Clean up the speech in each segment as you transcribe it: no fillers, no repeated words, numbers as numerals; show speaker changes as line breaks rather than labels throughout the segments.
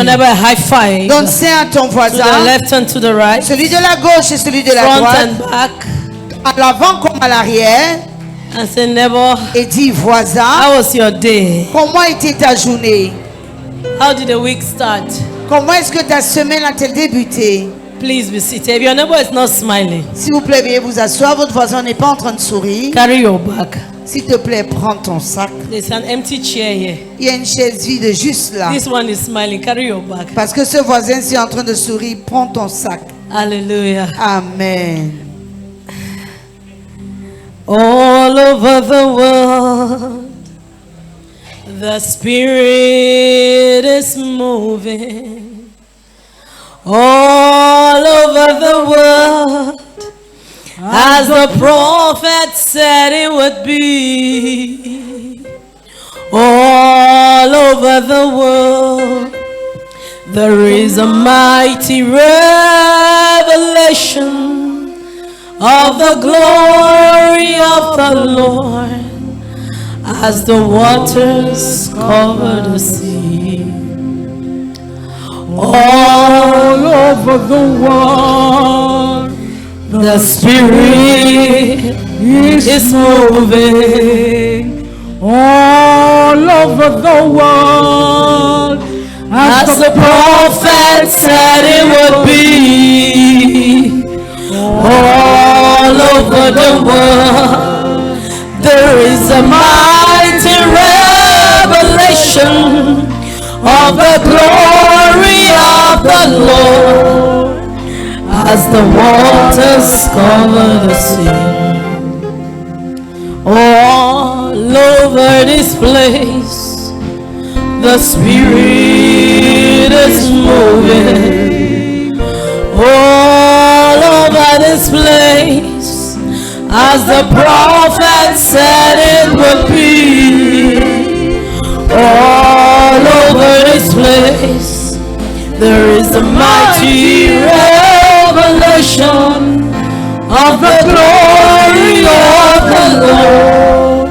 Whenever I high five,
Donne sein à ton
to
voisin.
the left and to the right,
Celui de la gauche et celui de la
front
droite.
and back,
À l'avant comme à l'arrière.
and say, neighbor,
Et dis, voisin,
how was your day?
comment était ta journée?
How did the week start?
Comment est-ce que ta semaine a-t-elle débuté?
Please be seated. If your neighbor is not smiling,
S'il vous plaît, veuillez vous asseoir. Votre voisin n'est pas en train de sourire.
carry your bag.
S'il te plaît, prends ton sac.
There's an empty chair here.
Il y a une chaise vide juste là.
This one is smiling. Carry your bag.
Parce que ce voisin-ci est en train de sourire. Prends ton sac.
Hallelujah.
Amen.
All over the world, the Spirit is moving. All over the world, as the prophet said it would be. All over the world, there is a mighty revelation of the glory of the Lord as the waters cover the sea. All over the world, the Spirit is moving. All over the world, as the prophet said it would be. All over the world, there is a mighty revelation of the glory of the Lord as the waters cover the sea. All over this place, the Spirit is moving. All over this place, as the prophet said it would be. All over this place, there is a mighty revelation of the glory of the Lord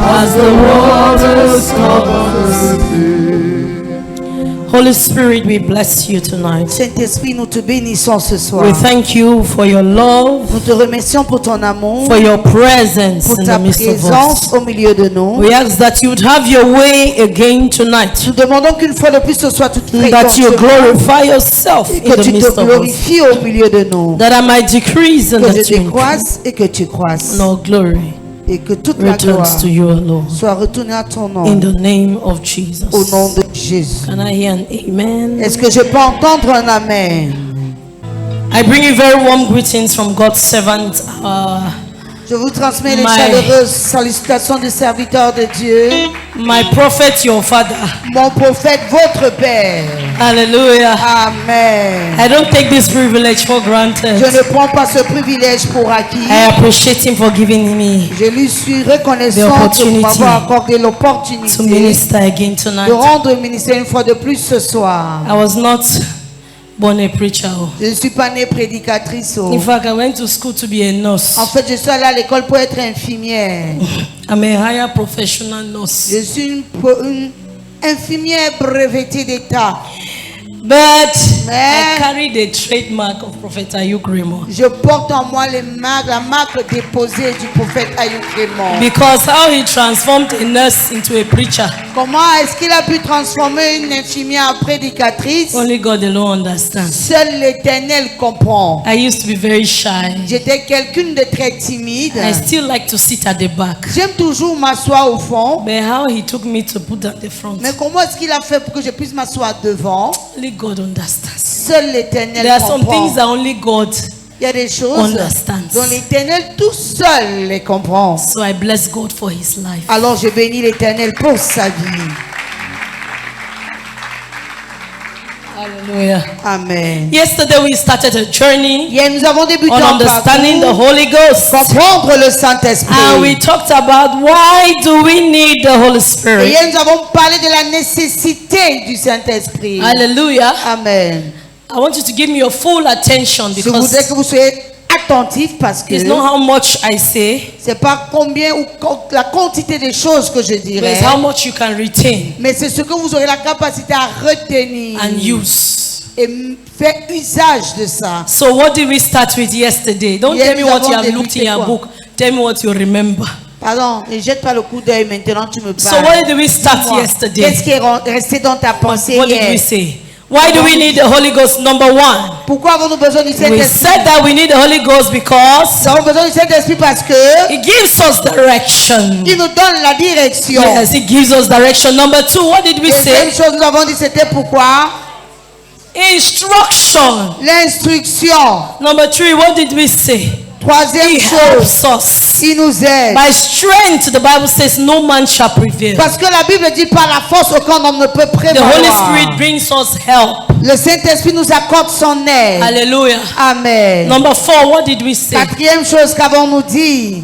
as the waters cover the sea. Holy Spirit, we bless you tonight.
Saint-Esprit, nous te bénissons ce soir.
We thank you for your love,
Nous te remercions pour ton amour,
for your presence
pour
in
ta
the midst of
présence
us.
au milieu de nous.
We ask that you would have your way again tonight,
Nous demandons qu'une fois de plus ce soit toute
that
fréquente
you glorify yourself
et
in
que
the
tu
midst
te
of us,
glorifies au milieu de nous.
that I might decrease and
Que
that
je
you increase.
décroisse et que tu croisses.
No glory
Et que toute la gloire
returns to you alone.
soit retournée à ton nom.
In the name of Jesus.
Au nom de Jésus.
Can I hear an amen?
Est-ce que je peux entendre un amen?
I bring you very warm greetings from God's servant.
Je vous transmets les
My-
chaleureuses salutations des serviteurs de Dieu.
My prophet, your father.
Mon prophète, votre Père.
Hallelujah.
Amen.
I don't take this privilege for granted.
Je ne prends pas ce privilège pour acquis.
I appreciate him for giving me
Je lui suis
The
reconnaissante
opportunity
pour m'avoir accordé
to
l'opportunité
minister again
de
tonight.
rendre le ministère une fois de plus ce soir.
I was not born a preacher.
Je ne suis pas née prédicatrice.
In fact, I went to school to be a nurse.
En fait, je suis allée à l'école pour être infirmière.
I'm a higher professional nurse.
Je suis une infirmière brevetée d'État.
But I
Mais
carry the trademark of Prophet Ayuk Raymond.
je porte en moi la marque déposée du prophète Ayuk Raymond.
Because how he transformed a nurse into a preacher,
Comment est-ce qu'il a pu transformer une infirmière en prédicatrice?
only God alone understands.
Seul l'Éternel comprend.
I used to be very shy.
J'étais quelqu'une de très timide.
I still like to sit at the back.
J'aime toujours m'asseoir au fond.
But how he took me to put at the front,
Mais comment est-ce qu'il a fait pour que je puisse m'asseoir devant?
only God understands.
Seul l'Éternel
There are some
comprend.
things that only God
Il y a des choses
understands.
dont l'Éternel tout seul les comprend.
So I bless God for his life.
Alors je bénis l'Éternel pour sa vie.
Hallelujah.
Amen.
Yesterday we started a journey
Hier, nous avons débuté
on
en
understanding the
parcours,
Holy Ghost.
comprendre le
And
Saint-Esprit.
we talked about why do we need the Holy
Et
Spirit.
hier, nous avons parlé de la nécessité du Saint-Esprit.
Hallelujah.
Amen.
I want you to give me your full attention
Je voudrais
because
que vous soyez attentif parce que
it's not how much I say,
c'est pas combien ou la quantité des choses que je
but
dirais,
it's how much you can retain
mais c'est ce que vous aurez la capacité à retenir
and use.
et faire usage de ça.
So what did we start with yesterday? Don't tell me what you have looked in your
Quoi?
book. Tell me what you remember.
Pardon, ne jette pas le coup d'œil maintenant, tu me
So
parles.
what did we start
Dis-moi,
yesterday?
qu'est-ce qui est resté dans ta pensée
What did
hier?
we say? Why do we need the Holy Ghost? Number one,
Pourquoi avons-nous besoin du
we
Saint-Esprit?
said that we need the Holy Ghost because
Nous avons besoin du Saint-Esprit parce que
it gives us direction.
il nous donne la direction.
Yes, it gives us direction. Number two, what did we
Deuxième
say?
chose, nous avons dit c'était pourquoi?
Instruction.
L'instruction.
Number three, what did we say?
Troisième
He
chose,
helps us.
il nous aide.
By strength, the Bible says, no man shall prevail.
Parce que la Bible dit par la force aucun homme ne peut
The Holy
prévaloir.
Spirit brings us help.
Le Saint-Esprit nous accorde son aide.
Hallelujah.
Amen.
Number four, what did we say?
Quatrième chose qu'avons-nous dit?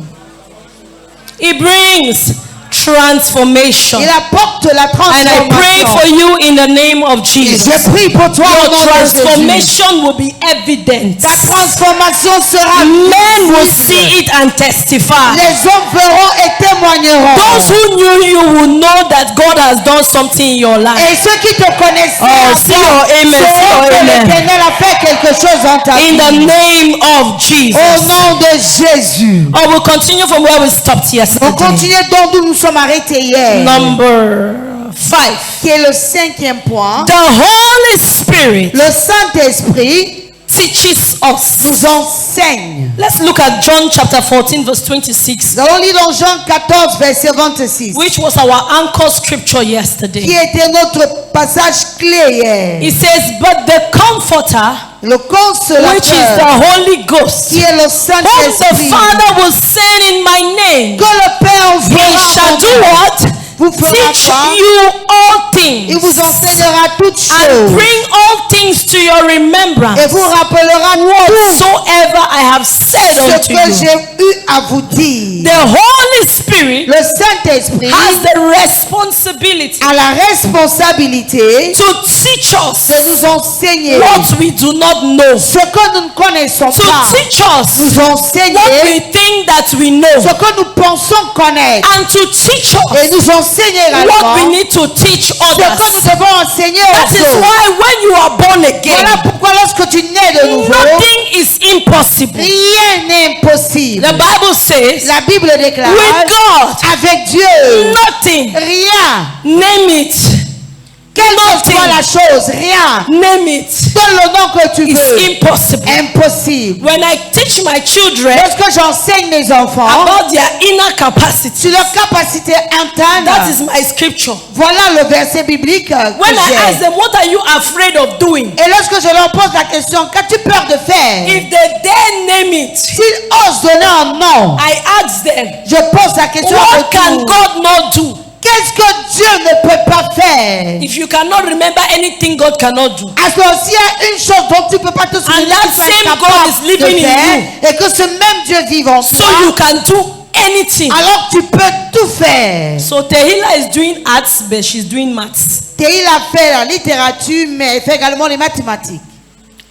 It brings transformation.
Il apporte la
And I pray for
transformation.
you in the name of
Et
Jesus.
je prie pour toi au
Your
nom de Jésus.
transformation will be evident.
Ta transformation sera
Men will
visible.
see it and testify.
Les hommes verront et témoigneront.
Those who knew you will know that God has done something in your life.
Et ceux qui te connaissent
Oh, see your amen, see
sauront
your
que
amen.
l'Éternel a fait quelque chose dans ta
In the
vie.
name of
Au
Jesus.
nom de Jésus.
Oh, we'll continue from where we stopped
On
yesterday.
continue d'où nous sommes arrêtés hier.
Number 5.
Qui est le cinquième point.
The Holy Spirit
Le Saint-Esprit
teaches us.
nous enseigne.
Let's look at John chapter 14 verse 26,
Nous allons lire dans Jean 14, verset 26.
which was our anchor scripture
Qui
yesterday.
était notre passage clé hier.
It says, but the Comforter,
Le consolateur.
which is the Holy Ghost,
Qui est le
whom the
Saint-Esprit.
Father will send in my name,
Que le Père
he
enverra
shall
en
do
nom.
what?
Vous fera
Teach
quoi?
you all
Il
things
vous enseignera toutes
and
choses.
bring all things to your remembrance
Et vous rappellera tout
whatsoever I have said
ce
unto
que
you.
j'ai eu à vous dire.
The Holy Spirit
Le Saint-Esprit
has the responsibility
a la responsabilité
to teach us
de nous enseigner
what we do not know,
ce que nous ne connaissons
to
pas.
teach us
Nous
what we
enseigner
think that we know,
ce que nous pensons connaître.
and to teach
Et
us
nous enseigner
what we
également
need to teach
ce que nous
others.
devons enseigner
That
aux
is
autres.
why when you are born again,
Voilà pourquoi lorsque tu nais de nouveau,
nothing is impossible.
rien n'est impossible.
The Bible says,
La Bible déclare,
with God,
avec Dieu,
nothing,
rien,
name it,
quelle que soit la chose, rien,
name it,
donne le nom que tu
is
veux,
impossible.
impossible.
When I teach my children
Lorsque j'enseigne mes enfants
about their inner capacity,
sur leur capacité interne,
that is my scripture.
voilà le verset biblique que
When I ask
j'ai.
them, what are you afraid of doing?
Et lorsque je leur pose la question, qu'as-tu peur de faire?
If they dare name it,
S'ils osent donner un nom,
I ask them,
je pose la question à
what can
retour.
God not do?
Qu'est-ce que Dieu ne peut pas faire?
If you cannot remember anything God cannot do,
Est-ce qu'il y a une chose dont tu ne peux pas te souvenir
that
que tu es
same God
capable
is living
de
in
faire et que ce même Dieu vive en
so
toi,
you can do anything.
alors tu peux tout faire.
So Tehila is doing arts, but she's doing maths.
Théil a fait la littérature, mais elle fait également les mathématiques.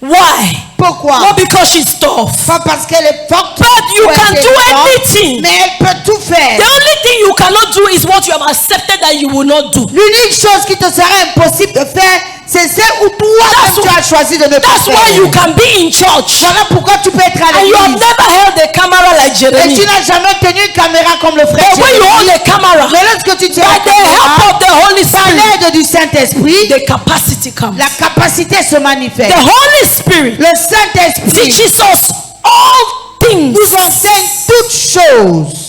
Why?
Pourquoi?
Not because she's tough.
Pas parce qu'elle est forte,
But you
ou
can do
intelligente,
anything.
mais elle peut tout faire.
The only thing you cannot do is what you have accepted that you will not do.
L'unique chose qui te serait impossible de faire, c'est celle où toi-même tu as choisi de ne pas
That's
faire.
why you can be in church
Voilà pourquoi tu peux être à
and you have
l'église.
never held a camera like
Et
Jeremy.
tu n'as jamais tenu une caméra comme le frère
But when you hold
Jérémie.
a camera,
Mais lorsque tu tiens
by
la
the help
caméra,
of the Holy
par
Spirit,
l'aide du Saint-Esprit,
the capacity comes.
la capacité se manifeste.
The Holy Spirit
Le Saint-Esprit
teaches us all things.
nous enseigne toutes choses.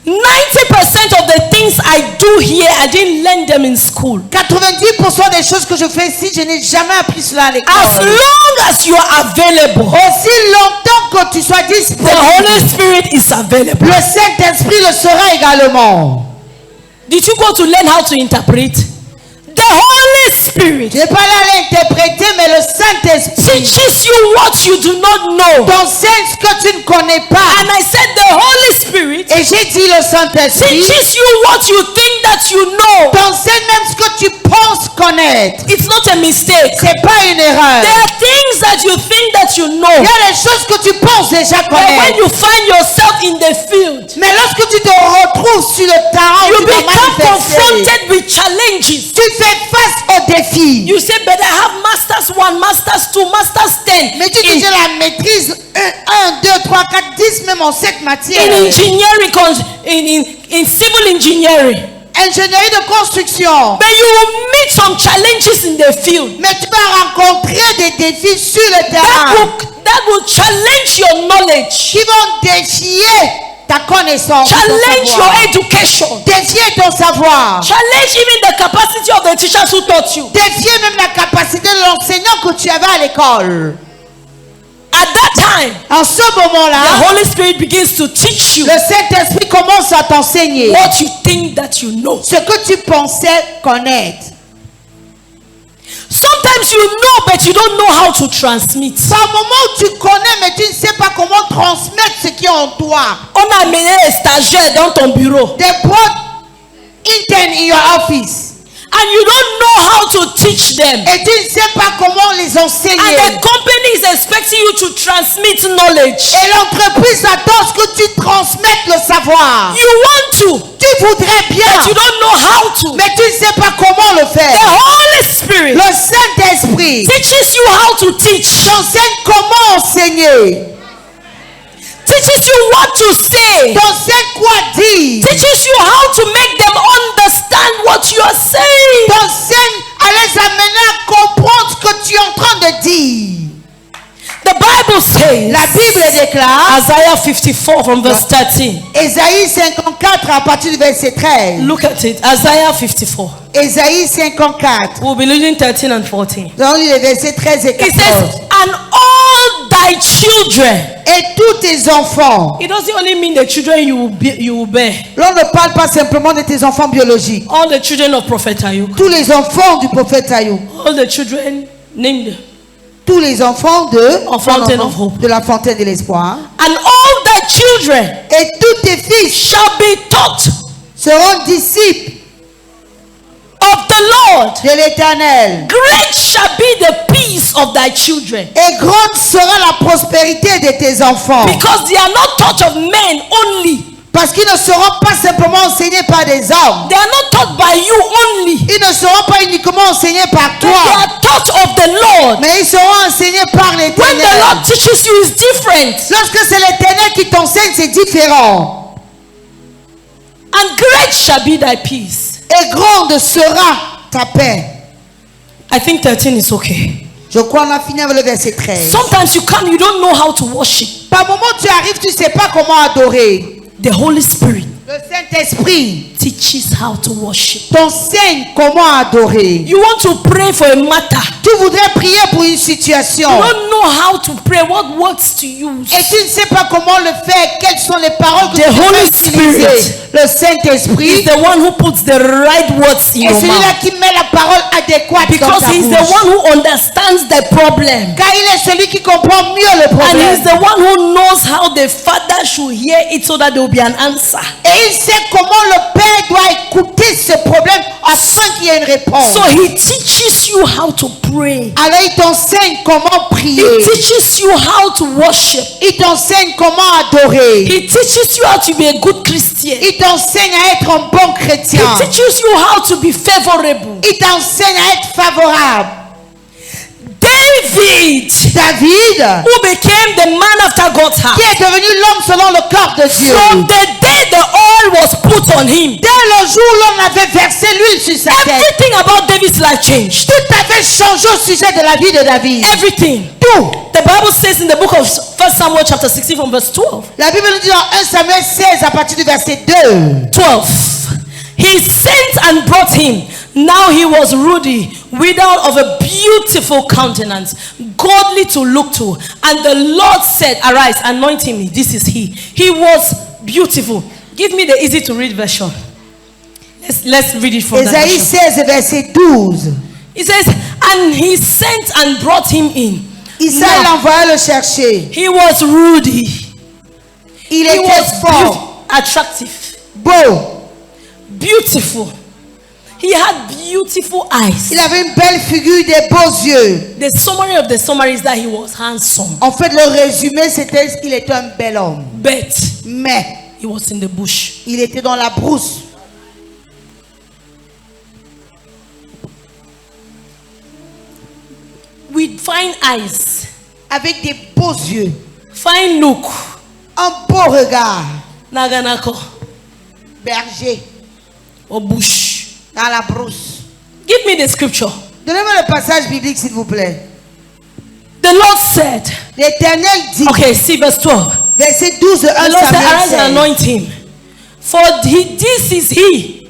90% of the things I do here, I didn't learn them in school.
90% des choses que je fais ici, je n'ai jamais appris cela à
As
l'école.
long as you are available,
Aussi longtemps que tu sois
the
disponible,
Holy Spirit is available.
le Saint-Esprit le sera également.
Did you go to learn how to interpret? The Holy Spirit
Je n'ai pas là à l'interpréter, mais le Saint-Esprit
teaches you what you do not know.
t'enseigne ce que tu ne connais pas.
And I said the Holy Spirit
Et j'ai dit le Saint-Esprit
teaches you what you think that you know.
t'enseigne même ce que tu penses connaître.
It's not a mistake.
C'est pas une erreur.
There are things that you think that you know.
Il y a des choses que tu penses déjà
But when
connaître.
you find yourself in the field,
Mais lorsque tu te retrouves sur le terrain,
you
tu vas
become
manifester.
confronted with challenges.
Tu fais face aux défis.
You say, but I have masters 1, masters 2, masters 10
Mais tu dis, j'ai la maîtrise 1, 2, 3, 4, 10, même en 7 matières.
in engineering, in civil engineering.
Ingénierie de construction.
But you will meet some challenges in the field
Mais tu vas rencontrer des défis sur le terrain
that will challenge your knowledge,
qui vont défier ta connaissance, ton
challenge your
savoir.
education,
Défier ton savoir.
challenge even the capacity of the teachers who taught you.
Défier même la capacité de l'enseignant que tu avais à l'école.
At that time,
En ce
the
moment-là,
Holy Spirit begins to teach you
le Saint-Esprit commence à t'enseigner
what you think that you know.
ce que tu pensais connaître.
Sometimes you know, but you don't know how to transmit.
Par moment où tu connais, mais tu ne sais pas comment transmettre ce qui est en toi.
On a amené un stagiaire dans ton bureau,
They brought intern in your office.
and you don't know how to teach them.
Et tu ne sais pas comment les
And
enseigner.
the company is expecting you to transmit knowledge.
Et l'entreprise attend que tu transmettes le savoir.
You want to,
Tu voudrais
but
bien,
you don't know how to.
mais tu ne sais pas comment le
The
faire.
Holy Spirit
Le Saint-Esprit
teaches you how to teach,
t'enseigne comment enseigner.
teaches you what to say,
T'enseigne quoi dire.
teaches you how to make them understand what you are saying.
T'enseigne à les amener à comprendre ce que tu es en train de dire.
The Bible says,
La Bible déclare,
Isaiah 54 from verse 13.
Ésaïe 54 à partir du verset 13.
Look at it. Isaiah 54.
Ésaïe 54.
We'll be reading 13 and 14.
Nous allons lire les versets 13 et
It
14.
says, and all thy children.
Et tous tes enfants.
It doesn't only mean the children you will bear.
L'on ne parle pas simplement de tes enfants biologiques.
All the children of Prophet Ayuk.
Tous les enfants du prophète Ayou.
All the children named.
Tous les enfants
Fountain of Hope.
de la fontaine de l'espoir.
And all thy children
Et tous tes fils
shall be taught
seront disciples
of the Lord.
de l'Éternel.
Great shall be the peace of thy children.
Et grande sera la prospérité de tes enfants.
Because they are not taught of men only.
Parce qu'ils ne seront pas simplement enseignés par des hommes.
They are not taught by you only.
Ils ne seront pas uniquement enseignés par
But they
toi.
are taught of the Lord.
Mais ils seront enseignés par
When the
l'Éternel.
Lord teaches you, is different.
Lorsque c'est l'Éternel qui t'enseigne, c'est différent.
And great shall be thy peace.
Et grande sera ta paix.
I think 13 is okay.
Je crois qu'on a fini avec le verset 13.
Sometimes you come, you don't know how to worship.
Par moment tu arrives, tu ne sais pas comment adorer.
The Holy Spirit
Le Saint-Esprit
teaches how to worship.
t'enseigne comment adorer.
You want to pray for a matter.
Tu voudrais prier pour une situation.
You don't know how to pray, what words to use.
Et tu ne sais pas comment le faire. Quelles sont les paroles que
The
tu
Holy
peux utiliser.
Spirit
Le
He's
Saint-Esprit
the one who puts the right words in
est
your
celui-là
mouth.
qui met la parole adéquate dans
Because
ta
he's
bouche.
the one who understands the problem.
Car il est celui qui comprend mieux le
And
problème.
he's the one who knows how the father should hear it so that there will be an answer.
Et il sait comment le Père doit écouter ce problème afin qu'il y ait une réponse.
So he teaches you how to pray.
Alors il t'enseigne comment prier.
He teaches you how to worship.
Il t'enseigne comment adorer.
He teaches you how to be a good Christian.
Il t'enseigne à être un bon
He
chrétien.
teaches you how to be favorable.
Il t'enseigne à être favorable.
David,
David,
who became the man after God's heart,
qui est devenu l'homme selon le cœur de Dieu.
from the day the oil was put on him,
Dès le jour où l'on avait versé l'huile sur sa tête,
everything about David's life changed.
tout avait changé au sujet de la vie de David.
Everything.
Tout.
The Bible says in the book of 1 Samuel chapter 16 from verse 12.
La Bible nous dit dans 1 Samuel 16 à partir du verset 2.
12. He sent and brought him. Now he was ruddy, without of a beautiful countenance, godly to look to. And the Lord said, arise, anoint him. This is he. He was beautiful. Give me the easy to read version. Let's read it from that
Ésaïe
version.
16 verset 12.
It says, and he sent and brought him in.
Isaïe
Now,
l'envoya le chercher.
he was ruddy.
Il
He
était
was
fort,
attractive,
beau.
beautiful. He had beautiful eyes.
Il avait une belle figure, des beaux yeux.
The summary of the summary is that he was handsome.
En fait, le résumé, c'était qu'il était un bel homme.
But
Mais
he was in the bush.
il était dans la brousse.
With fine eyes,
Avec des beaux yeux.
fine look.
Un beau regard.
Naganako
Berger.
or bush.
Dans la brousse.
Give me the scripture.
Donnez-moi le passage biblique, s'il vous plaît.
The Lord said,
L'Éternel dit,
okay, see verse 12.
verset 12 de 1
The Lord said, arise and
Samuel 16.
anoint him. For this is he.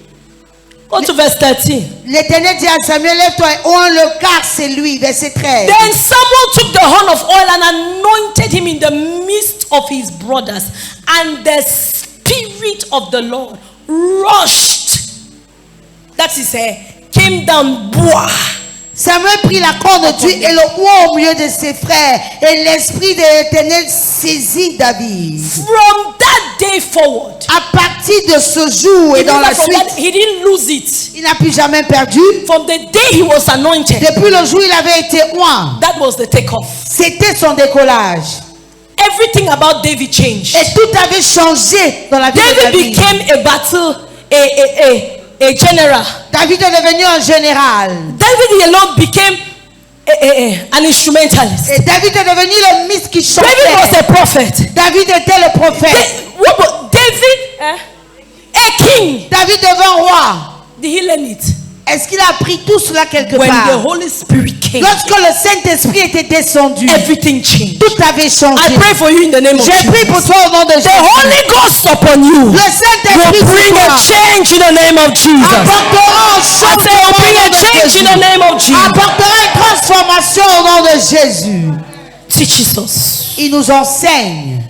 Go to verse 13.
L'Éternel dit à Samuel, lève-toi et oins le car c'est lui. Verset 13.
Then Samuel took the horn of oil and anointed him in the midst of his brothers. And the Spirit of the Lord rushed. That is, came down. Boah.
Samuel prit la corne d'huile et le oint au milieu de ses frères. Et l'Esprit de l'Éternel saisit David.
From that day forward,
À partir de ce jour et dans la
from that,
suite,
he didn't lose it.
il n'a plus jamais perdu.
From the day he was anointed,
Depuis le jour où il avait été oint,
that was the takeoff.
c'était son décollage.
Everything about David changed.
Et tout avait changé dans la vie de
David
David.
became a battle, a general.
David est devenu un général.
David alone became an instrumentalist.
Et David est devenu le ministre qui
David was
chantait.
a prophet.
David était le prophète.
David, a king.
David devint roi.
Did he learn it?
Est-ce qu'il a appris tout cela quelque
When the
part?
Holy Spirit came,
Lorsque le Saint-Esprit était descendu,
everything changed.
tout avait
I
changé.
pray for you in the name of
J'ai pris
Jesus.
pour toi au nom de
The
Jésus.
Holy Ghost upon you
Le
will
Saint-Esprit
bring
sur
a
toi
change in the name of Jesus.
apportera un
I say, will
changement
bring
au
a
nom de
change in the
Jésus.
name of Jesus.
Apportera une transformation au nom de Jésus.
Teaches us.
Il nous enseigne.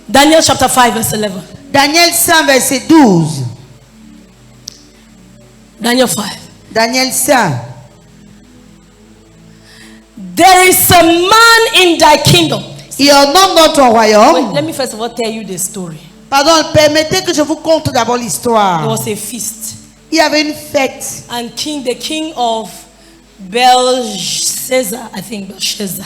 Daniel chapter 5 verse 11.
Daniel 5, verset 12.
Daniel 5.
Daniel 5.
There is a man in thy kingdom.
Il y a un homme dans ton royaume.
Wait, let me first of all tell you the story.
Pardon, permettez que je vous conte d'abord
There
l'histoire.
was a feast,
Il y avait une fête.
and the king of Belshazzar, I think Belshazzar,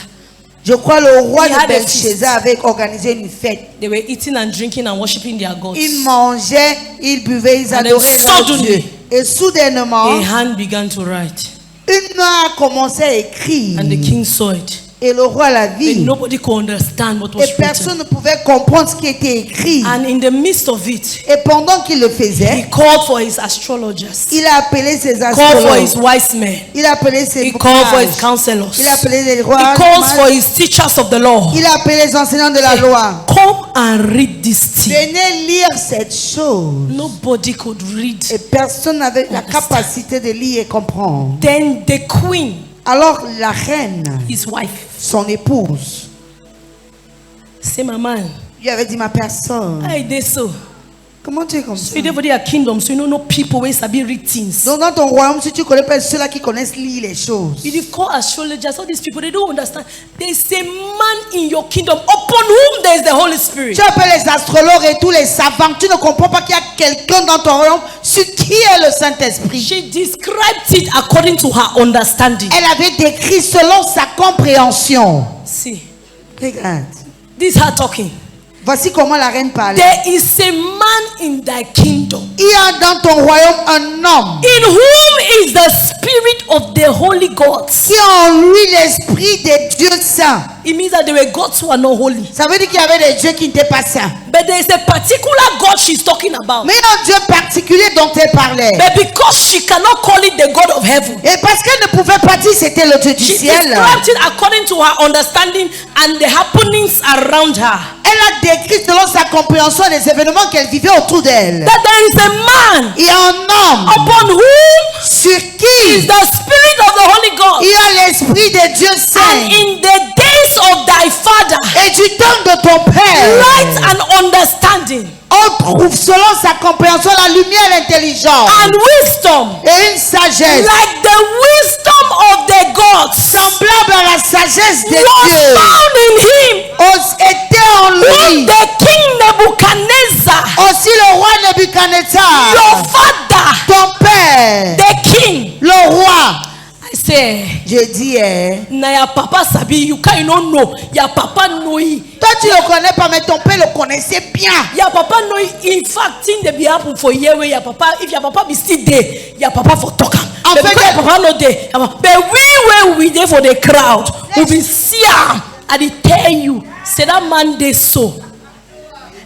Je crois le roi
He had
de
a
Belshazzar avait organisé une fête.
they were eating and drinking and worshiping their gods.
Ils mangeaient, ils buvaient, ils
And then
adoraient leur
suddenly,
Dieu. Et soudainement,
A hand began to write,
une main a commencé à écrire.
and the king saw it.
Et le roi l'a
But
vu.
nobody could understand what
Et
was
personne
written.
ne pouvait comprendre ce qui était écrit.
And in the midst of it,
Et pendant qu'il le
he
faisait,
called for his astrologers,
il a appelé ses
called for his
astrologues.
wise men,
Il a appelé ses
he called for his
sages.
counselors,
Il a appelé les
he
rois.
calls for his teachers of the law.
Il a appelé les enseignants de la loi.
Come and read this thing.
Venez lire cette chose.
Nobody could read.
Et personne n'avait la capacité de lire et comprendre.
Then the queen,
Alors la reine,
his wife,
son épouse,
say, my man,
lui avait dit, ma personne,
I did so.
comment tu es comme ça?
So you for a kingdom, so you don't know people where sabi read things.
Donc dans ton royaume, si tu connais pas ceux-là qui connaissent lire les choses,
If you call astrologers, all these people, they don't understand. There's a man in your kingdom upon whom there is the Holy Spirit.
tu appelles les astrologues et tous les savants, tu ne comprends pas qu'il y a quelqu'un dans ton royaume sur qui est le Saint-Esprit.
She described it according to her understanding.
Elle avait décrit selon sa compréhension.
See,
Regarde.
this is her talking.
Voici comment la reine parlait.
There is a man in thy kingdom
Il y a dans ton royaume un homme
in whom is the spirit of the holy gods.
qui a en lui l'esprit des dieux saints.
It means that there were gods who are not holy.
Ça veut dire qu'il y avait des dieux qui n'étaient pas saints.
But there is a particular God she's talking about.
Mais il y a un Dieu particulier dont elle parlait.
But because she cannot call it the God of heaven,
Et parce qu'elle ne pouvait pas dire c'était le Dieu du
she
ciel,
described it according to her understanding and the happenings around her.
elle a décrit selon sa compréhension des événements qu'elle vivait autour d'elle.
That there is a man
Il y a un homme
upon whom
sur
is
qui
the spirit of the Holy
il
God.
y a l'esprit des dieux
And
saints.
in the days of thy father,
Et du temps de ton père,
light and understanding
on trouve selon sa compréhension la lumière, l'intelligence
and wisdom,
et une sagesse
like the wisdom of the gods,
semblable à la sagesse des
was
dieux.
found in him.
Était en
When
lui.
the king Nebuchadnezzar,
Aussi le roi Nebuchadnezzar,
your father say,
Je dis,
na ya papa sabi, you can't even know. Ya papa know it.
toi tu le connais pas, mais ton père le connaissait bien.
Ya papa know it. In fact, thing they be happen for year where ya papa, if ya papa be still there, ya papa for talk am.
En
But
fait,
because ya papa no there, but we there for the crowd, we be see am. I dey tell you, say that man dey so.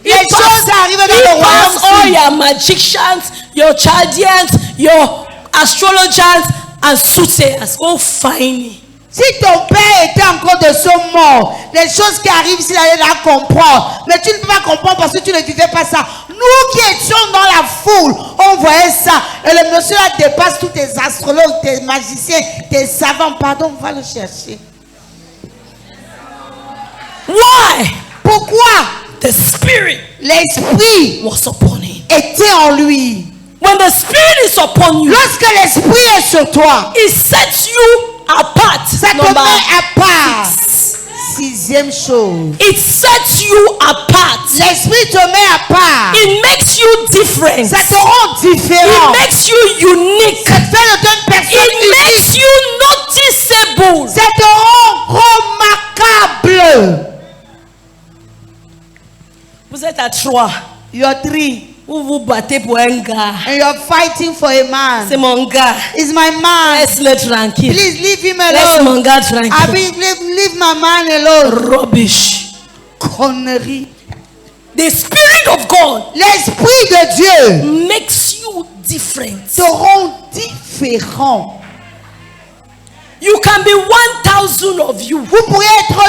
Les choses arrivent dans le
He pass all
royaume.
your magicians, your Chaldeans, your astrologers and soothsayers. Go find it.
Si ton père était encore de ce monde, les choses qui arrivent, s'il allait la comprendre. Mais tu ne peux pas comprendre parce que tu ne vivais pas ça. Nous qui étions dans la foule, on voyait ça. Et le monsieur là dépasse tous tes astrologues, tes magiciens, tes savants. Pardon, va le chercher.
Why?
Pourquoi?
The Spirit
L'esprit
was upon him.
était en lui.
When the Spirit is upon you,
Lorsque l'esprit est sur toi,
it sets you apart.
ça te
Number
met à part.
6.
Sixième chose.
It sets you apart.
L'esprit te met à part.
It makes you different.
Ça te rend différent.
It makes you unique.
Ça te fait de toi une personne
It
unique.
makes you noticeable.
Ça te rend remarquable.
Vous êtes à 3.
You're three.
Vous vous battez pour un gars.
And you're fighting for a man.
C'est mon gars.
It's my man.
Laisse-le tranquille.
Please leave him
Laisse
alone.
mon gars tranquille.
Abi, leave my man alone.
Rubbish.
Connerie.
The Spirit of God
L'esprit de Dieu
makes you different.
te rend différent.
You can be 1,000 of you.
Vous pourriez être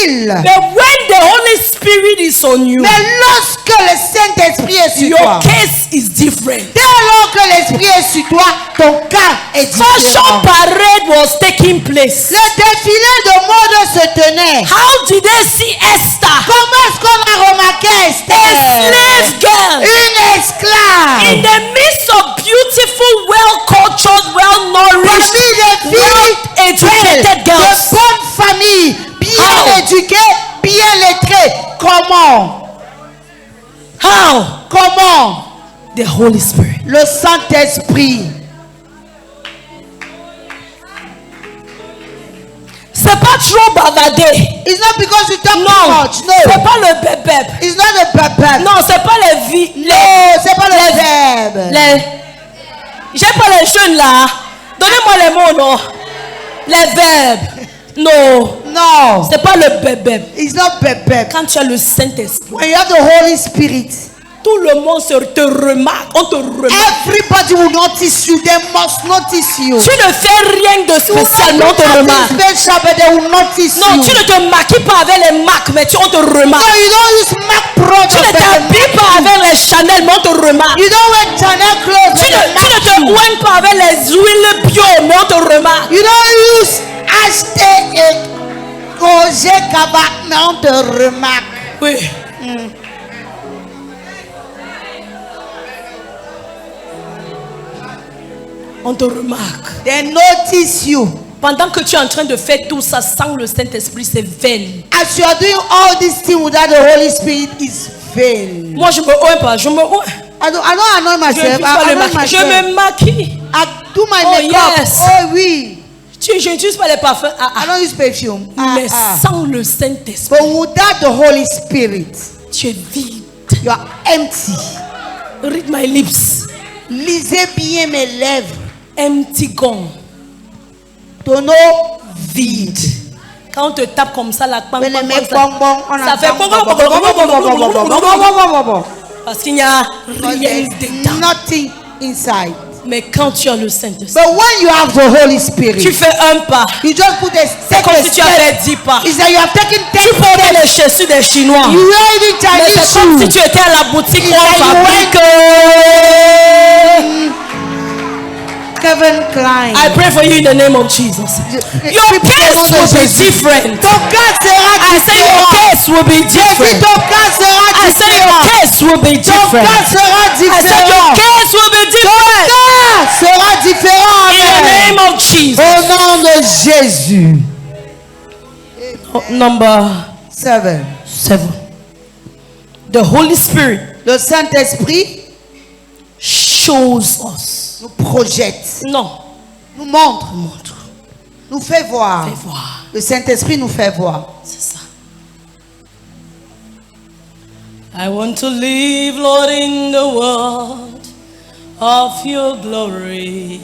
1000.
But when the Holy Spirit is on you,
Mais lorsque le Saint-Esprit est sur
your
toi,
case is different.
dès lors que l'Esprit est sur toi, ton cas est
Fashion
différent.
parade was taking place.
Le défilé de mode se tenait.
How did they see Esther,
Comment est-ce qu'on a remarqué
a
Esther?
slave girl,
Une esclave.
in the midst of beautiful, well-cultured, well-nourished,
Parmi les filles
well-educated
de
girls?
bonne famille, bien
How?
éduquées, bien lettrées. Comment?
How?
Comment?
The Holy Spirit.
Le Saint-Esprit.
C'est pas trop bavardé.
It's not because you talk too
Non,
much.
c'est
No.
pas le bébé.
It's not a papa.
Non, c'est pas les vies.
No, c'est pas le verbe.
J'ai pas les jeunes là. Donnez-moi les mots, non. Les verbes. Non,
No.
c'est pas le bébé.
It's not pepep.
Quand tu as le Saint-Esprit,
When you have the Holy Spirit,
tout le monde te remarque. On te remarque.
everybody will notice you. They must notice you.
Tu ne fais rien de spécial, mais on te remarque.
Nothing special, but they will notice
Non,
you.
tu ne te maquilles pas avec les marques, mais on te
No,
remarque.
you don't use MAC products.
Tu ne
but they
t'habilles pas
mark
avec les Chanel, mais on te remarque.
you. You don't wear Chanel clothes.
Tu
but they
ne
mark
te
you.
oignes pas avec les huiles bio, mais on te remarque.
You don't use acheter et Roger Cabak, mais on te remarque.
Oui. On te remarque.
They notice you.
Pendant que tu es en train de faire tout ça sans le Saint-Esprit, c'est vain.
As you are doing all these things without the Holy Spirit, is vain.
Moi, je me oigne pas. Je me oigne.
I don't anoint
Je
myself.
n'utilise pas
I
le
anoint
maquillage. Je
myself.
me maquille.
I do my
Oh,
makeup.
yes.
Oh oui.
Je n'utilise pas les parfums.
I don't use perfume.
Mais sans le Saint-Esprit,
But without the Holy Spirit,
tu es vide.
you are empty.
Read my lips.
Lisez bien mes lèvres.
Empty gone.
Ton eau
Vide. Quand on te tape comme ça, la pam,
Mais les
pam,
mecs
pam,
bonbons, on
ça fait parce qu'il n'y a rien dedans.
nothing inside.
Mais quand tu as le Saint-Esprit,
But when you have the Holy Spirit,
tu fais un pas.
you just put a
C'est
take
comme
a
si tu avais
step.
10 pas.
Is that you have taken 10
Tu portes
steps.
les chaussures des Chinois.
You wear even
Mais
Chinese
c'est comme si
shoes.
tu étais à la boutique où
It's
on
like you
fabrique.
Kevin Klein.
I pray for you in the name of Jesus. Your case will be different.
Ton cas sera
I say your
différent.
case will be
J'ai dit
different.
ton cas sera
I say your
différent.
case will be
Ton
different.
cas sera
I said your
différent.
case will be different.
Cas sera différent.
In the
Amen.
name of Jesus.
Au nom de Jésus.
Number
7.
7. The Holy Spirit
Le Saint-Esprit
shows us.
nous projette,
Non.
nous montre. nous fait voir.
Fais voir.
Le Saint-Esprit nous fait voir.
C'est ça. I want to live, Lord, in the world of your glory.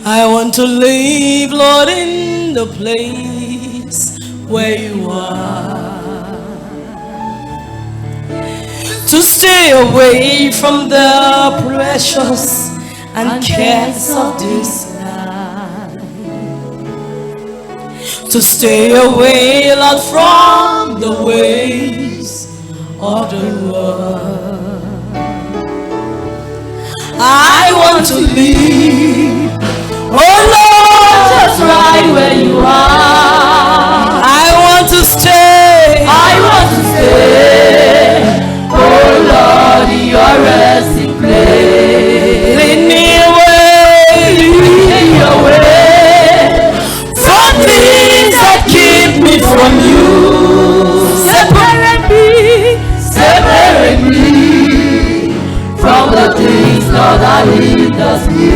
I want to live, Lord, in the place where you are. To stay away from the pressures and cares of this life. To stay away, Lord, from the ways of the world. I want to live, oh Lord, just right where you are. I want to stay, oh Lord, in your resting place. Lead me away from things that keep me from you. Separate me from the things, Lord, that hinders me.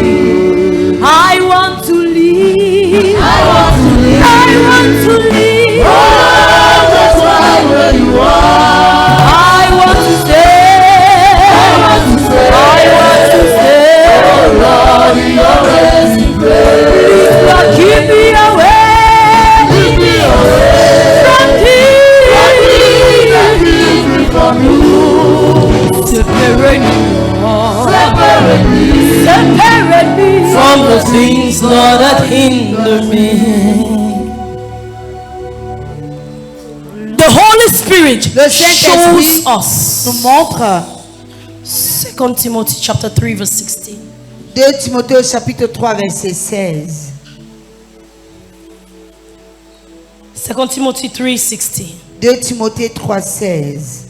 I want to live. Oh, that's right where you are. I want to stay. Oh Lord, in your resting place. Please, Lord, keep me away. From things that keep me from you. Separate me from the things, Lord, that hinder me. The Holy Spirit
Le
shows
Saint-Esprit
us.
nous montre
2 Timothy chapter 3 verse 16.
2 Timothée chapitre 3 verset 16.
2 Timothy 3:16.
2 Timothée 3, 16.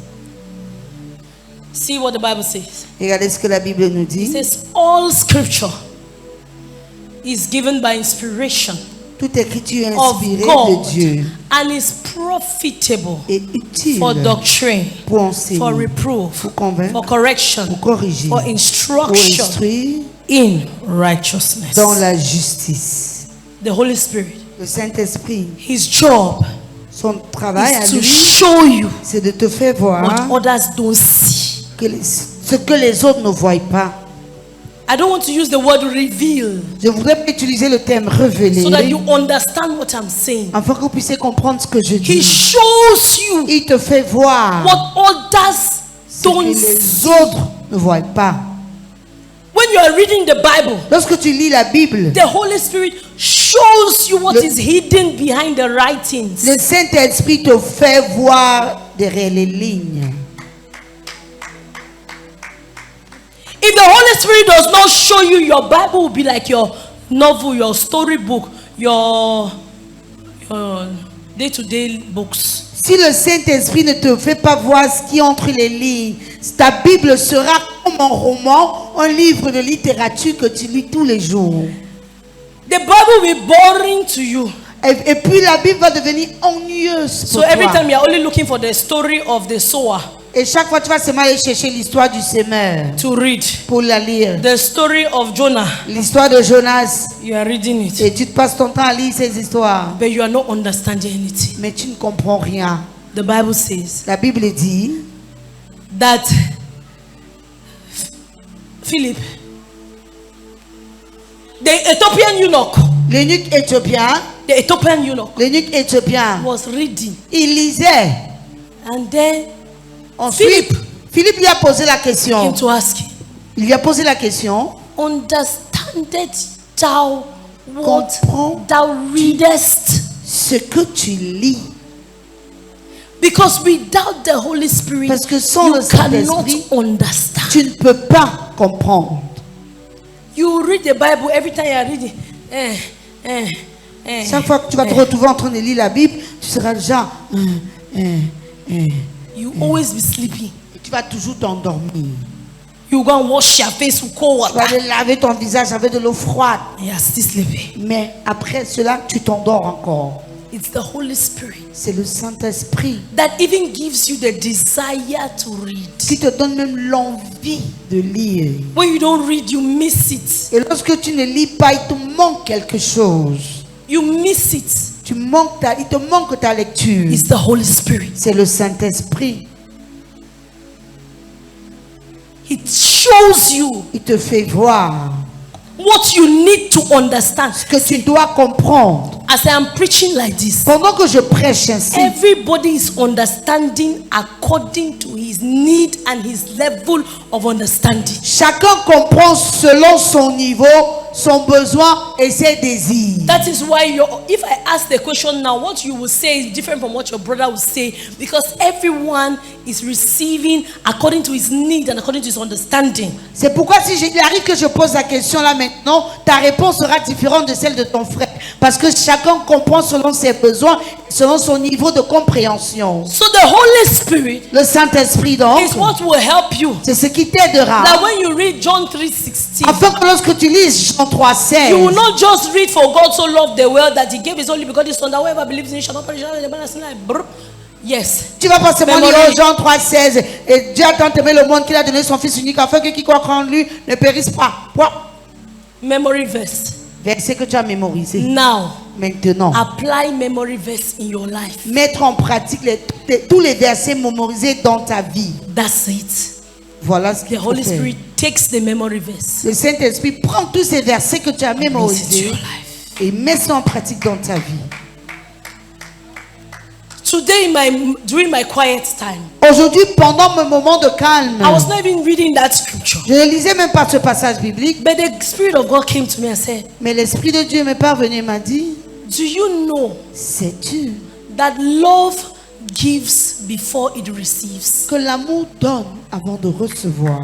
See what the Bible says.
Regardez ce que la Bible nous
It
dit.
says all scripture is given by inspiration
Toute écriture est
of
inspirée
God
de Dieu
and is profitable
et utile
for doctrine,
pour enseigner,
for reproof,
pour convaincre,
for correction,
pour corriger,
for
pour
instruction
instruire
in righteousness.
dans la justice.
The Holy Spirit,
Le Saint-Esprit,
his job
son travail à
is to
lui,
show you
c'est de te faire voir
what others don't see.
ce que les autres ne voient pas.
I don't want to use the word reveal
Je voudrais utiliser le terme révéler
so that you understand what I'm saying.
afin que vous puissiez comprendre ce que je
He
dis.
shows you
Il te fait voir
what others
ce
don't
que les
see.
autres ne voient pas.
When you are reading the Bible,
Lorsque tu lis la Bible,
the Holy Spirit shows you what is hidden behind the writings.
le Saint-Esprit te fait voir derrière les lignes.
If the Holy Spirit does not show you, your Bible will be like your novel, your storybook, your day-to-day books.
Si le Saint-Esprit ne te fait pas voir ce qui est entre les lignes, ta Bible sera comme un roman, un livre de littérature que tu lis tous les jours.
The Bible will be boring to you.
Et puis la Bible va devenir ennuyeuse
So
pour
every
toi.
time you are only looking for the story of the sower
Et chaque fois tu vas seulement aller chercher l'histoire du semeur
to read,
pour la lire.
the story of Jonah,
L'histoire de Jonas.
you are reading it,
Et tu te passes ton temps à lire ces histoires.
but you are not understanding anything.
Mais tu ne comprends rien.
The Bible says
La Bible dit
that Philip, the Ethiopian eunuch,
l'eunuque éthiopien,
was reading,
il lisait.
and then
Ensuite, Philippe lui a posé la question.
came to ask him,
Il lui a posé la question.
understandest thou what
Comprends
thou readest?
ce que tu lis.
Because without the Holy Spirit,
Parce que sans
you
le
cannot
Saint-Esprit,
understand.
tu ne peux pas comprendre.
You read the Bible every time you are reading.
Chaque fois que tu vas te retrouver en train de lire la Bible, tu seras déjà.
You always be sleeping.
Et tu vas toujours t'endormir.
You go and wash your face with cold
Tu vas
water.
aller laver ton visage avec de l'eau froide.
And you are still sleeping.
Mais après cela, tu t'endors encore.
It's the Holy Spirit
c'est le Saint-Esprit
that even gives you the desire to read.
qui te donne même l'envie de lire.
When you don't read, you miss it.
Et lorsque tu ne lis pas, il te manque quelque chose.
You miss it.
Il te manque ta lecture.
It's the Holy Spirit.
C'est le Saint-Esprit.
It shows you
Il te fait voir
what you need to understand.
ce que tu dois comprendre.
As I am preaching like this,
Pendant que je prêche ainsi,
everybody is understanding according to his need and his level of understanding.
chacun comprend selon son niveau, son besoin et ses désirs.
That is why if I ask the question now, what you will say is different from what your brother will say, because everyone is receiving according to his need and according to his understanding.
C'est pourquoi si il arrive que je pose la question là maintenant, ta réponse sera différente de celle de ton frère. Parce que chacun comprend selon ses besoins, selon son niveau de compréhension.
So the Holy Spirit
Le Saint-Esprit donc,
is what will help you.
c'est ce qui t'aidera.
That when you read John 3:16,
Afin que lorsque tu lises Jean 3,16,
you will not just read, for God so loved the world that he gave his only begotten son, that whoever believes in him shall not perish, but have everlasting life. Yes.
tu vas pas seulement lire
Memory.
Jean 3,16 et Dieu a tant aimé le monde qu'il a donné son Fils unique afin que quiconque en lui ne périsse pas. Point.
Memory verse.
Verset que tu as mémorisé.
Now,
Maintenant,
apply memory verse in your life.
mettre en pratique tous les versets mémorisés dans ta vie.
That's it.
Voilà ce qu'il
The
faut
Holy
faire.
Spirit takes the memory verse.
Le Saint-Esprit prend tous ces versets que tu as
Puts it to
mémorisés
your life.
et met ça en pratique dans ta vie.
Today, during my quiet time,
Aujourd'hui, pendant mon moment de calme,
I was not even reading that scripture.
je ne lisais même pas ce passage biblique,
But the Spirit of God came to me and said,
mais l'Esprit de Dieu m'est parvenu et m'a dit,
do you know
sais-tu
that love gives before it receives?
que l'amour donne avant de recevoir?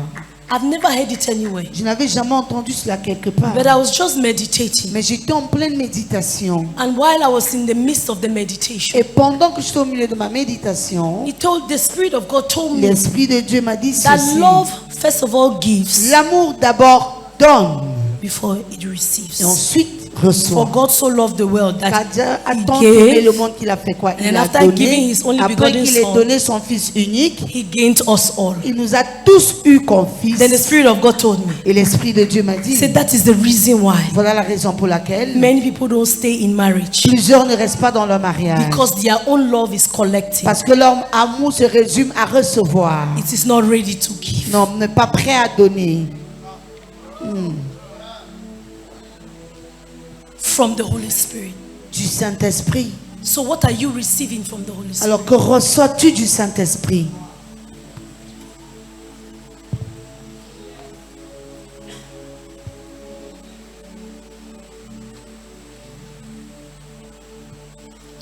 I've never heard it anywhere.
Je n'avais jamais entendu cela quelque part.
But I was just meditating.
Mais j'étais en pleine méditation.
And while I was in the midst of the meditation,
Et pendant que j'étais au milieu de ma méditation,
the Spirit of God told me
l'Esprit de Dieu m'a dit
that
ceci.
love, first of all, gives
L'amour d'abord donne
before it receives.
et ensuite
For
reçoit.
God so loved the world
Car
that
Dieu a
he
tant aimé
gave,
le monde qu'il a fait quoi? Il
and
a
after giving
donné,
his only
après
begotten
qu'il ait
son,
donné son Fils unique,
he gained us all.
il nous a tous eu comme fils.
Then the Spirit of God told me,
Et l'Esprit de Dieu m'a
he
dit,
said that is the reason why
voilà la raison pour laquelle
many people don't stay in marriage,
plusieurs ne restent pas dans leur mariage.
because their own love is collective.
Parce que leur amour se résume à recevoir.
It is not ready to give.
Non, n'est pas prêt à donner.
From the Holy Spirit.
Du Saint-Esprit.
So what are you receiving from the Holy Spirit?
Alors que reçois-tu du Saint-Esprit?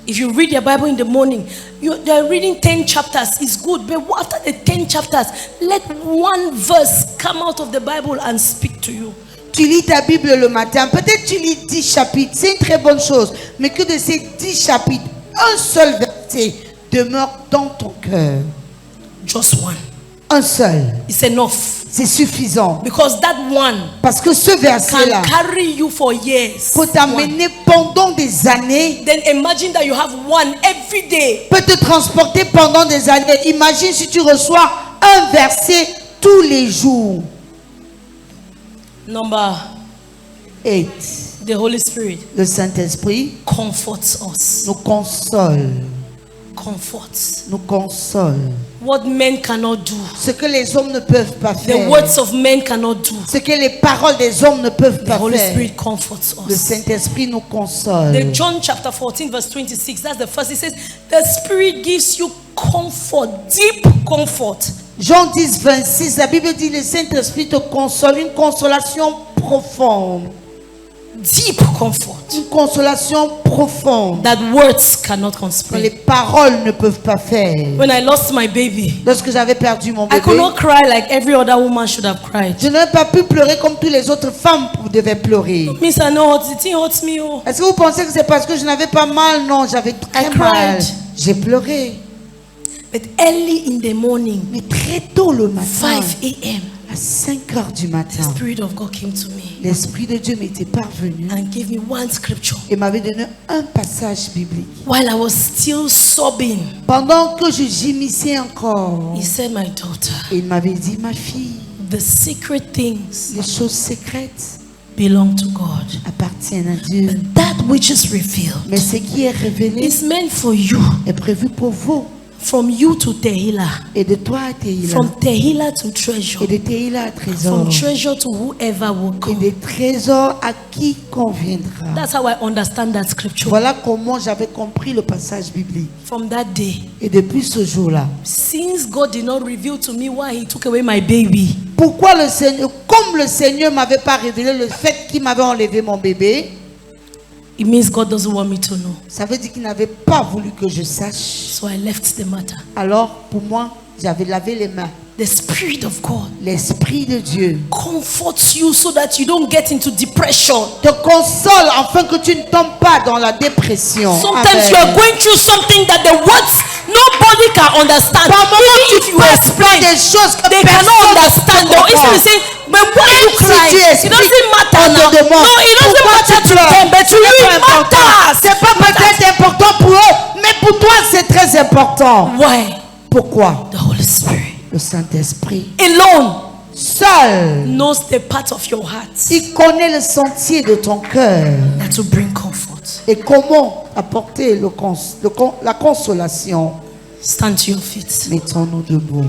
If you read your Bible in the morning, they're reading 10 chapters. It's good. But after the 10 chapters, let one verse come out of the Bible and speak to you.
Tu lis ta Bible le matin. Peut-être tu lis 10 chapitres. C'est une très bonne chose. Mais que de ces 10 chapitres, un seul verset demeure dans ton cœur.
Just one.
Un seul.
It's enough.
C'est suffisant.
Because that one
Parce que ce verset-là
can carry you for years.
peut t'amener pendant des années.
Then imagine that you have one every day.
Peut te transporter pendant des années. Imagine si tu reçois un verset tous les jours.
Number
8.
the Holy Spirit
Le Saint-Esprit
comforts us.
nous console.
Comforts.
Nous console.
What men cannot do,
Ce que les hommes ne peuvent pas
the
faire.
words of men cannot do,
Ce que les paroles des hommes ne peuvent
the
pas
Holy
faire.
Spirit comforts
Le
us.
Saint-Esprit nous console.
The John chapter 14 verse 26, that's the first. It says, the Spirit gives you comfort, deep comfort.
Jean 10, 26, la Bible dit le Saint-Esprit te console, une consolation profonde.
Deep comfort
Une consolation profonde
that words cannot
que
constrain.
les paroles ne peuvent pas faire.
When I lost my baby,
Lorsque j'avais perdu mon
I could
bébé,
not cry like every other woman should have cried.
je n'ai pas pu pleurer comme toutes les autres femmes devaient pleurer.
Miss, I know the thing hurts me. Oh.
Est-ce que vous pensez que c'est parce que je n'avais pas mal? Non, j'avais très
I
mal.
cried.
J'ai pleuré.
But early in the morning,
Mais très tôt le matin,
5 a.m.,
à 5 heures du
the
matin,
Spirit of God came to me.
l'Esprit de Dieu m'était parvenu
and gave me one scripture.
et m'avait donné un passage biblique.
While I was still sobbing,
Pendant que je gémissais encore,
he said, my daughter,
il m'avait dit, ma fille,
the secret things
les choses secrètes
belong to God.
appartiennent à Dieu.
But that which is revealed
Mais ce qui est révélé
is meant for you.
est prévu pour vous.
From you to Tehillah.
Et de toi à Tehillah.
From Tehillah to treasure.
Et de Tehillah à trésor.
From treasure to whoever will
Et
come.
des trésors à qui conviendra.
That's how I understand that scripture.
Voilà comment j'avais compris le passage biblique.
From that day,
Et depuis ce jour-là,
since God did not reveal to me why He took away my baby,
pourquoi le Seigneur, comme le Seigneur m'avait pas révélé le fait qu'il m'avait enlevé mon bébé,
it means God doesn't want me to know.
ça veut dire qu'il n'avait pas voulu que je sache.
So I left the matter.
Alors, pour moi, j'avais lavé les mains.
The Spirit of God
L'Esprit de Dieu
comforts you so that you don't get into depression.
te console afin que tu ne tombes pas dans la dépression.
Sometimes you are
Amen.
going through something that the words nobody can understand.
Par moments,
Even if
tu
you
passes par
explain,
des choses que
they
personne
cannot
ne
understand.
peut
Or instead
comprendre.
of saying, but why are you
Si
crying?
tu
It
expliques,
doesn't matter
on te
now.
demande,
No, it doesn't
pourquoi
matter
tu
to
pleures?
them, but to you
C'est
it
pas important.
matters.
C'est pas peut-être important pour eux, mais pour toi c'est très important.
Why?
Pourquoi?
The Holy Spirit
Le Saint-Esprit
alone
seul,
knows the part of your heart
il connaît le sentier de ton cœur
that will bring comfort.
et comment apporter la consolation.
Stand to your feet.
Mettons-nous debout.